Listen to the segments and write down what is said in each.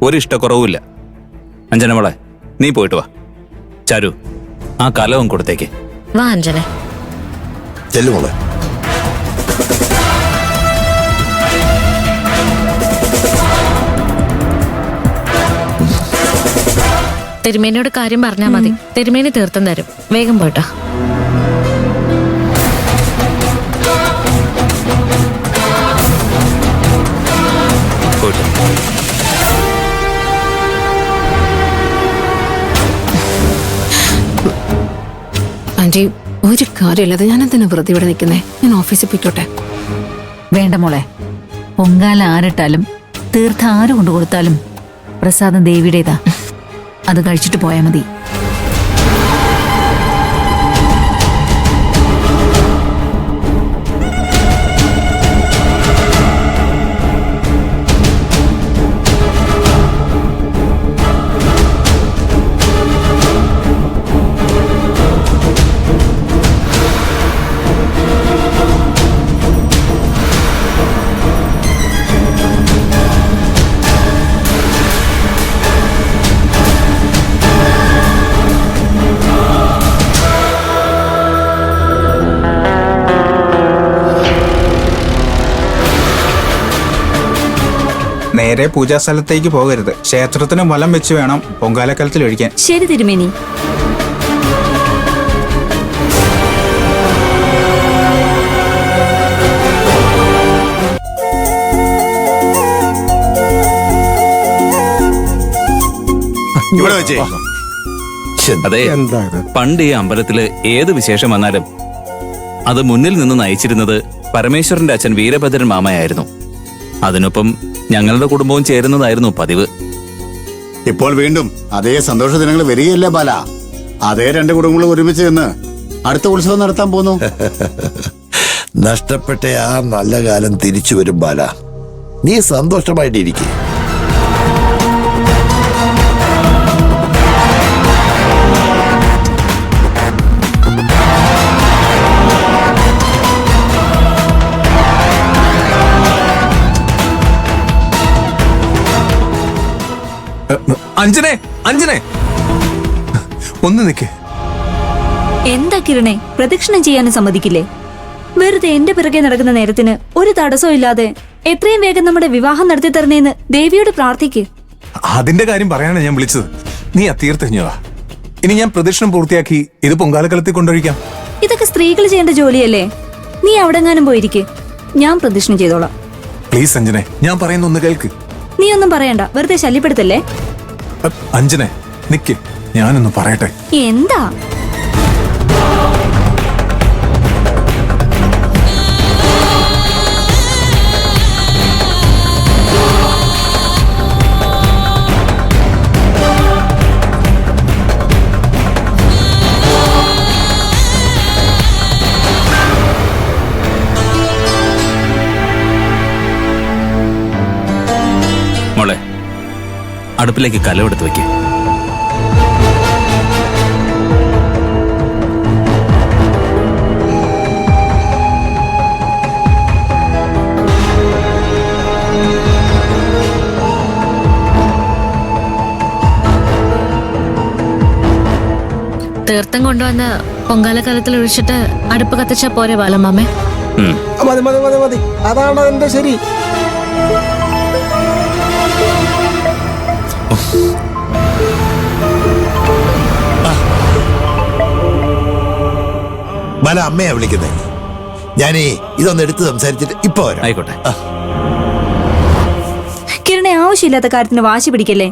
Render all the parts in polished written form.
ഒരു ഇഷ്ടക്കുറവുമില്ല. അഞ്ജന മോളെ, നീ പോയിട്ട് വാ. ചാരു, ആ കലവും കൊടുത്തേക്ക്. വാ അഞ്ജന. ചെല്ലു മോളെ. തിരുമേനിയോട് കാര്യം പറഞ്ഞാൽ മതി. തിരുമേനി തീർത്തും തരും. വേഗം പോയിട്ടോ. ആന്റി, ഒരു കാര്യമില്ലാതെ ഞാൻ എന്തിനാ വെറുതെ ഇവിടെ നിൽക്കുന്നേ? ഞാൻ ഓഫീസിൽ പോയിക്കോട്ടെ. വേണ്ട മോളെ, പൊങ്കാല ആരിട്ടാലും തീർത്ഥം ആര് കൊണ്ടു കൊടുത്താലും പ്രസാദം ദേവിയുടേതാ. അത് കഴിച്ചിട്ട് പോയാൽ മതി. നേരെ പൂജാസ്ഥലത്തേക്ക് പോകരുത്. ക്ഷേത്രത്തിന് വലം വെച്ച് വേണം പൊങ്കാലക്കലത്തിൽ ഒഴിക്കാൻ. ശരി തിരുമേനി. ഇവിടെ വെച്ചേ. അതെ, പണ്ട് ഈ അമ്പലത്തില് ഏത് വിശേഷം വന്നാലും അത് മുന്നിൽ നിന്ന് നയിച്ചിരുന്നത് പരമേശ്വരന്റെ അച്ഛൻ വീരഭദ്രൻ മാമയായിരുന്നു. അതിനൊപ്പം ഞങ്ങളുടെ കുടുംബവും ചേരുന്നതായിരുന്നു പതിവ്. ഇപ്പോൾ വീണ്ടും അതേ സന്തോഷ ദിനങ്ങൾ വരികയല്ലേ ബാല? അതേ രണ്ട് കുടുംബങ്ങളും ഒരുമിച്ച് നിന്ന് അടുത്ത ഉത്സവം നടത്താൻ പോന്നു. നഷ്ടപ്പെട്ട ആ നല്ല കാലം തിരിച്ചു വരും ബാല. നീ സന്തോഷമായിട്ടിരിക്കും. അഞ്ജനെ, അഞ്ജനെ, ഒന്ന് നിക്ക്. എന്താ കിരണേ, പ്രദക്ഷിണം ചെയ്യാനും സമ്മതിക്കില്ലേ? വെറുതെ എന്റെ പിറകെ നടക്കുന്ന നേരത്തിന് ഒരു തടസ്സവും ഇല്ലാതെ എത്രയും വേഗം നമ്മുടെ വിവാഹം നടത്തി തരണേന്ന് ദേവിയോട് പ്രാർത്ഥിക്ക്. അതിന്റെ കാര്യം പറയാനാണ് ഞാൻ വിളിച്ചത്. നീ അത്തീർത്തഞ്ഞതാ. ഇനി ഞാൻ പ്രദക്ഷിണം പൂർത്തിയാക്കി ഇത് പൊങ്കാലക്കലത്തിൽ കൊണ്ടൊഴിക്കാം. ഇതൊക്കെ സ്ത്രീകൾ ചെയ്യേണ്ട ജോലിയല്ലേ? നീ അവിടെങ്ങാനും പോയിരിക്കെ, ഞാൻ പ്രദക്ഷിണം ചെയ്തോളാം. പ്ലീസ് അഞ്ജനെ, ഞാൻ പറയുന്ന ഒന്ന് കേൾക്ക്. നീ ഒന്നും പറയണ്ട, വെറുതെ ശല്യപ്പെടുത്തല്ലേ. അഞ്ജനെ നിക്ക്, ഞാനൊന്ന് പറയട്ടെ. എന്താ? മോളെ, അടുപ്പിലേക്ക് കലമെടുത്ത് വെക്ക്. തീർത്ഥം കൊണ്ടുവന്ന് പൊങ്കാലക്കാലത്തിൽ ഒഴിച്ചിട്ട് അടുപ്പ് കത്തിച്ചാ പോരെ ബാലമ്മാമേ? മതി മതി മതി മതി, അതാണ് എന്റെ ശരി. ബാല, അമ്മയാ വിളിക്കുന്നേ. ഞാനേ ഇതൊന്ന് എടുത്ത് സംസാരിച്ചിട്ട് ഇപ്പൊ വരാം. ആയിക്കോട്ടെ. കിരണെ, ആവശ്യമില്ലാത്ത കാര്യത്തിന് വാശി പിടിക്കല്ലേ.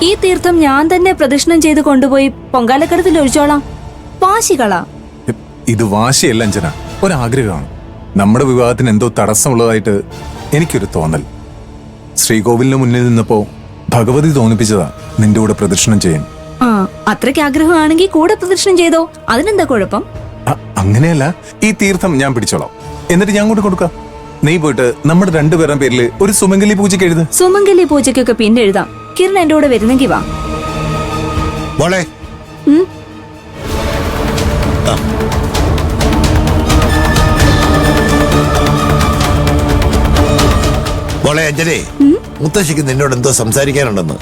ഈ തീർത്ഥം ഞാൻ തന്നെ പ്രദക്ഷിണം ചെയ്ത് കൊണ്ടുപോയി പൊങ്കാലക്കടത്തിൽ ഒഴിച്ചോളാം. വാശികളാ. ഇത് വാശിയല്ല അഞ്ജന, ഒരാഗ്രഹമാണ്. നമ്മുടെ വിവാഹത്തിന് എന്തോ തടസ്സമുള്ളതായിട്ട് എനിക്കൊരു തോന്നൽ. ശ്രീകോവിലിന് മുന്നിൽ നിന്നപ്പോ ഭഗവതി തോന്നിപ്പിച്ചതാ നിന്റെ കൂടെ പ്രദക്ഷിണം ചെയ്യാൻ. ആ, അത്രയ്ക്ക് ആഗ്രഹമാണെങ്കിൽ കൂടെ പ്രദക്ഷിണം ചെയ്തോ, അതിനെന്താ കുഴപ്പം? അങ്ങനെയല്ല, ഈ തീർത്ഥം ഞാൻ പിടിച്ചോളാം, എന്നിട്ട് ഞാൻ കൊണ്ട് കൊടുക്കാം. നീ പോയിട്ട് നമ്മുടെ രണ്ടുപേരുടെ പേരിൽ ഒരു സുമംഗലി പൂജയ്ക്ക് എഴുത്. സുമംഗലി പൂജയ്ക്കൊക്കെ പിന്നെ എഴുതാം. കിരൺ എന്റെ കൂടെ വരുന്നെങ്കി വാ. മോളെ, മോളെ അഞ്ജലി, മുത്തശ്ശിക്ക് നിന്നോട് എന്തോ സംസാരിക്കാനുണ്ടെന്ന്.